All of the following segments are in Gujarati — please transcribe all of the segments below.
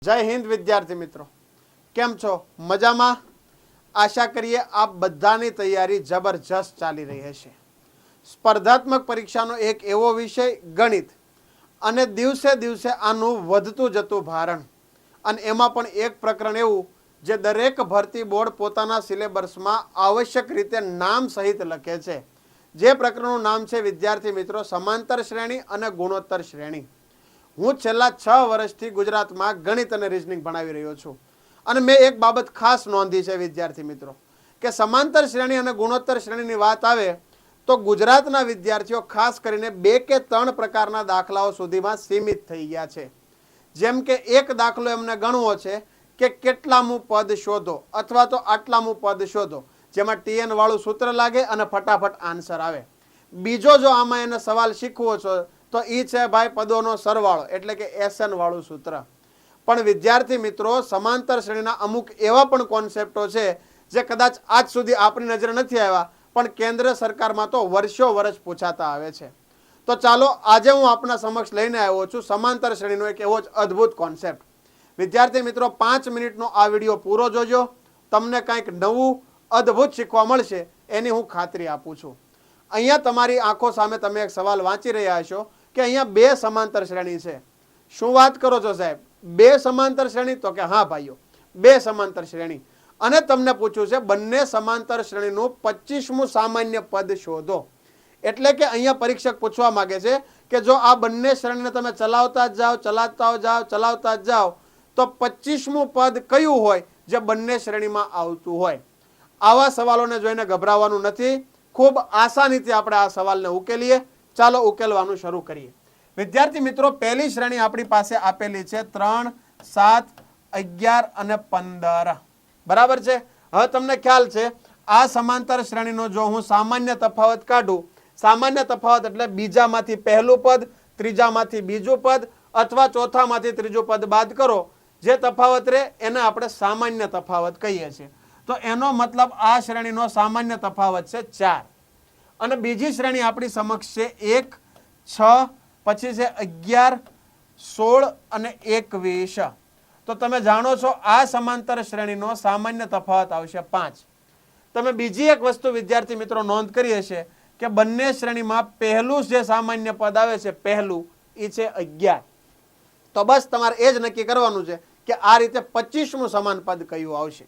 જય હિન્દ વિદ્યાર્થી મિત્રો, કેમ છો? મજામાં? આશા કરીએ આપ બધાની તૈયારી જબરજસ્ત ચાલી રહી હશે. સ્પર્ધાત્મક પરીક્ષાનો એક એવો વિષય ગણિત, અને દિવસે દિવસે આનું વધતું જતું ભારણ, અને એમાં પણ એક પ્રકરણ એવું જે દરેક ભરતી બોર્ડ પોતાના સિલેબસમાં આવશ્યક રીતે નામ સહિત લખે છે. જે પ્રકરણનું નામ છે વિદ્યાર્થી મિત્રો સમાંતર શ્રેણી અને ગુણોત્તર શ્રેણી. હું છેલ્લા 6 વર્ષથી ગુજરાતમાં ગણિત અને રીઝનિંગ ભણાવી રહ્યો છું, અને મેં એક બાબત ખાસ નોંધી છે વિદ્યાર્થી મિત્રો, કે સમાંતર શ્રેણી અને ગુણોત્તર શ્રેણીની વાત આવે તો ગુજરાતના વિદ્યાર્થીઓ ખાસ કરીને 2 કે 3 પ્રકારના દાખલાઓ સુધીમાં સીમિત થઈ ગયા છે. જેમ કે એક દાખલો એમને ગણવો છે કે કેટલામું પદ શોધો, અથવા તો આટલામું પદ શોધો, જેમાં TN વાળું સૂત્ર લાગે અને ફટાફટ આન્સર આવે. બીજો જો આમાં એને સવાલ શીખવો છો તો એ છે ભાઈ પદોનો સરવાળો, એટલે કે SN વાળું સૂત્ર. પણ વિદ્યાર્થી મિત્રો સમાંતર શ્રેણીના અમુક એવા પણ કોન્સેપ્ટો છે જે કદાચ આજ સુધી આપણી નજરે નથી આવ્યા, પણ કેન્દ્ર સરકારમાં તો વર્ષો વર્ષ પૂછાતા આવે છે. તો ચાલો આજે હું આપના સમક્ષ લઈને આવ્યો છું સમાંતર શ્રેણીનો એક એવો જ અદ્ભુત કોન્સેપ્ટ. વિદ્યાર્થી મિત્રો 5 મિનિટનો આ વિડીયો પૂરો જોજો, તમને કંઈક નવું અદ્ભુત શીખવા મળશે એની હું ખાતરી આપું છું. અહીંયા તમારી આંખો સામે તમે એક સવાલ વાંચી રહ્યા હશો કે અહીંયા 2 સમાંતર શ્રેણી છે. શું વાત કરો છો સાહેબ, 2 સમાંતર શ્રેણી? તો કે હા ભાઈઓ, 2 સમાંતર શ્રેણી. અને તમને પૂછ્યું છે બંને સમાંતર શ્રેણીનું 25મું સામાન્ય પદ શોધો. એટલે કે અહીંયા પરીક્ષક પૂછવા માંગે છે કે જો આ બંને શ્રેણીને તમે ચલાવતા જ જાઓ તો 25મું પદ કયું હોય જે બંને શ્રેણીમાં આવતું હોય? આવા સવાલોને જોઈને ગભરાવાનું નથી, ખૂબ આસાનીથી આપણે આ સવાલને ઉકેલીએ. ચાલો ઉકેલવાનું શરૂ કરીએ. વિદ્યાર્થી મિત્રો પહેલી શ્રેણી આપણી પાસે આપેલી છે 3, 7, 11 અને 15. બરાબર છે? હવે તમને ખ્યાલ છે આ સમાંતર શ્રેણીનો જો હું સામાન્ય તફાવત કાઢું, સામાન્ય તફાવત એટલે બીજામાંથી પહેલું પદ, ત્રીજામાંથી બીજું પદ, અથવા ચોથામાંથી ત્રીજું પદ બાદ કરો, જે તફાવત રહે એને આપણે સામાન્ય તફાવત કહીએ છીએ. તો એનો મતલબ આ શ્રેણીનો સામાન્ય તફાવત છે 4. અને બીજી શ્રેણી આપણી સમક્ષ છે 1, 6, પછી છે 11, 16 અને 21. તો તમે જાણો છો આ સમાંતર શ્રેણીનો સામાન્ય તફાવત આવશે 5. તમે બીજી એક વસ્તુ વિદ્યાર્થી મિત્રો નોંધ કરી હશે કે બંને શ્રેણીમાં પહેલું જે સામાન્ય પદ આવે છે, પહેલું એ છે 11. તો બસ તમારે એ જ નક્કી કરવાનું છે કે આ રીતે 25મું સમાન પદ કયું આવશે.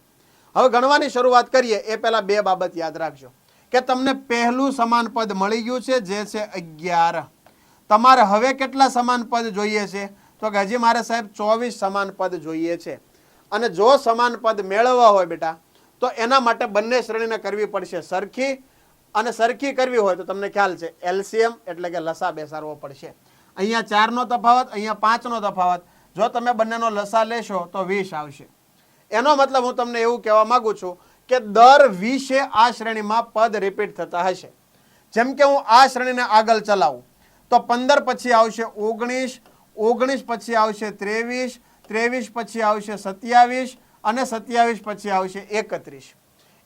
હવે ગણવાની શરૂઆત કરીએ એ પહેલા 2 બાબત યાદ રાખજો કે તમને પહેલું સમાન પદ મળી ગયું છે જે છે 11. તમારે હવે કેટલા સમાન પદ જોઈએ છે? તો કે હજી મારે સાહેબ 24 સમાન પદ જોઈએ છે. અને જો સમાન પદ મેળવવા હોય બેટા તો એના માટે બંને શ્રેણીને કરવી પડશે સરખી, અને સરખી કરવી હોય તો તમને ખ્યાલ છે LCM એટલે કે લસા બેસાડવો પડશે. અહીંયા 4નો તફાવત, અહીંયા 5નો તફાવત, જો તમે બંનેનો લસા લેશો તો 20 આવશે. એનો મતલબ હું તમને એવું કહેવા માંગુ છું કે દર 20 આ શ્રેણીમાં પદ રિપીટ થતા હશે. જેમ કે હું આ શ્રેણીને આગળ ચલાવું તો 15 પછી આવશે 19, 19 પછી આવશે 23, 23 પછી આવશે 27, અને 27 પછી આવશે 31.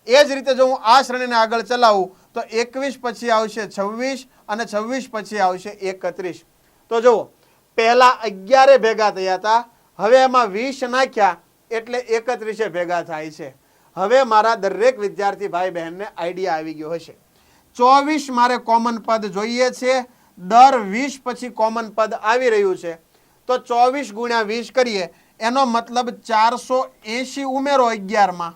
એ જ રીતે જો હું આ શ્રેણીને આગળ ચલાવું તો 21 પછી આવશે 26, અને 26 પછી આવશે 31. તો જુઓ પહેલા 11 ભેગા થયા હતા, હવે એમાં 20 નાખ્યા એટલે 31 ભેગા થાય છે. હવે મારા દરેક વિદ્યાર્થી ભાઈ બહેનને આઈડિયા આવી ગયો હશે. 24 મારે કોમન પદ જોઈએ છે, દર 20 પછી કોમન પદ આવી રહ્યું છે. તો 24 ગુણ્યા 20 કરીએ, એનો મતલબ 480 ઉમેરો 11માં,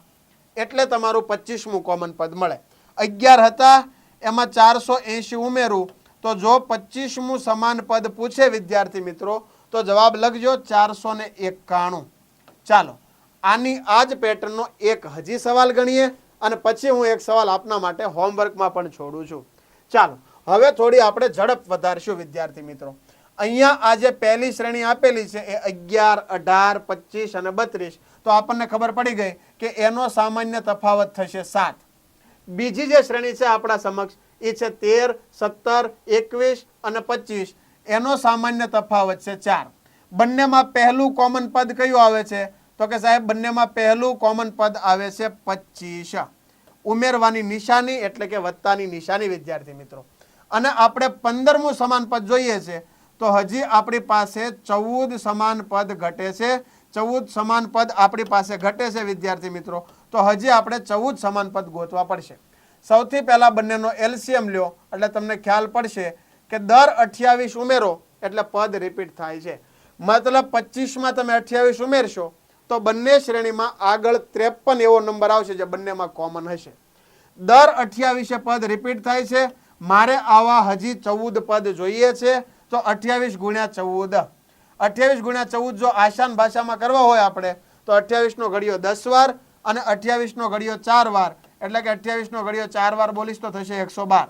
એટલે તમારું 25મું કોમન પદ મળે. 11 હતા એમાં 480 ઉમેરું તો જો 25મું સમાન પદ પૂછે વિદ્યાર્થી મિત્રો તો જવાબ લખજો 491. ચાલો આની આ જ પેટર્નનો એક હજી સવાલ ગણીએ, અને પછી હું એક સવાલ આપના માટે હોમવર્કમાં પણ છોડું છું. ચાલો હવે થોડી આપણે ઝડપ વધારશું વિદ્યાર્થી મિત્રો. અહીંયા આ જે પહેલી શ્રેણી આપેલી છે એ 11, 18, 25 અને 32. તો આપણને ખબર પડી ગઈ કે એનો સામાન્ય તફાવત થશે 7. બીજી જે શ્રેણી છે આપણા સમક્ષ એ છે 13, 17, 21 અને 25. એનો સામાન્ય તફાવત છે 4. બંનેમાં પહેલું કોમન પદ કયું આવે છે? તો કે સાહેબ બંનેમાં પહેલું કોમન પદ આવે છે 25. ઉમેરવાની નિશાની એટલે કે વત્તાની નિશાની વિદ્યાર્થી મિત્રો. અને આપણે 15મું સમાન પદ જોઈએ છે તો હજી આપણી પાસે 14 સમાન પદ ઘટે છે. 14 સમાન પદ આપણી પાસે ઘટે છે વિદ્યાર્થી મિત્રો. તો હજી આપણે 14 સમાન પદ ગોતવા પડશે. સૌથી પહેલા બંનેનો એલસીએમ લ્યો એટલે તમને ખ્યાલ પડશે કે દર 28 ઉમેરો એટલે પદ રિપીટ થાય છે. મતલબ 25 માં તમે 28 ઉમેરશો તો બંને શ્રેણીમાં આગળ 53 એવો નંબર આવશે જે બંનેમાં કોમન હશે. દર 28 પદ રિપીટ થાય છે. મારે આવા હજી 14 પદ જોઈએ છે. તો 28 ગુણ્યા 14, 28 ગુણ્યા 14 જો આસાન ભાષામાં કરવા હોય આપણે તો 28 નો ઘડિયો 10 વાર અને 28 નો ઘડિયો 4 વાર, એટલે કે 28 નો ઘડિયો 4 વાર બોલીશ તો થશે 112.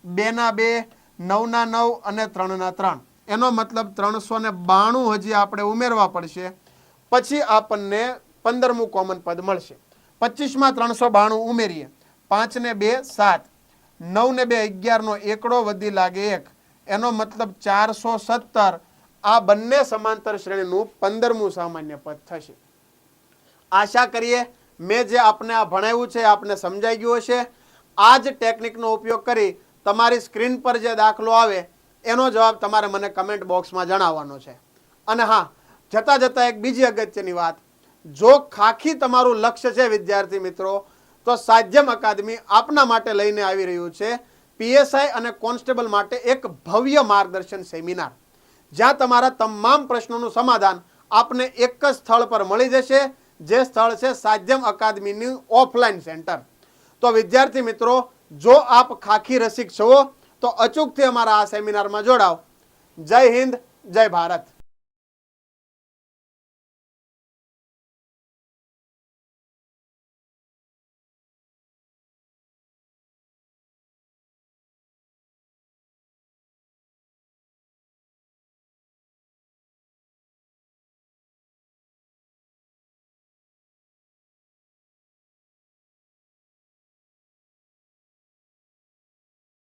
2 ના 2, 9 ના 9 અને 3 ના 3. એનો મતલબ 392 હજી આપણે ઉમેરવા પડશે. પછી આપણને 15મું કોમન પદ મળશે. 25 માં 392 ઉમેરીએ. 5 ને 2 7, 9 ને 2 11 નો એકડો વધી લાગે 1. એનો મતલબ 417 આ બંને સમાંતર શ્રેણીનું 15મું સામાન્ય પદ થશે. આશા કરીએ મેં જે આપને આ ભણાવ્યું છે આપને સમજાઈ ગયું હશે. આ જ ટેકનિકનો ઉપયોગ કરી તમારી સ્ક્રીન પર જે દાખલો આવે એનો જવાબ તમારે મને કમેન્ટ બોક્સમાં જણાવવાનો છે. અને હા, જતા જતા એક બીજી અગત્યની વાત, જો ખાખી તમારું લક્ષ્ય છે વિદ્યાર્થી મિત્રો, તો સાધ્યમ અકાદમી આપના માટે લઈને આવી રહ્યું છે પીએસઆઈ અને કોન્સ્ટેબલ માટે એક ભવ્ય માર્ગદર્શન સેમિનાર, જ્યાં તમારા તમામ પ્રશ્નોનું સમાધાન આપને એક જ સ્થળ પર મળી જશે. જે સ્થળ છે સાધ્યમ અકાદમીનું ઓફલાઈન સેન્ટર. તો વિદ્યાર્થી મિત્રો, જો આપ ખાખી રસિક છો તો અચૂકથી અમારા આ સેમિનારમાં જોડાઓ. જય હિન્દ, જય ભારત.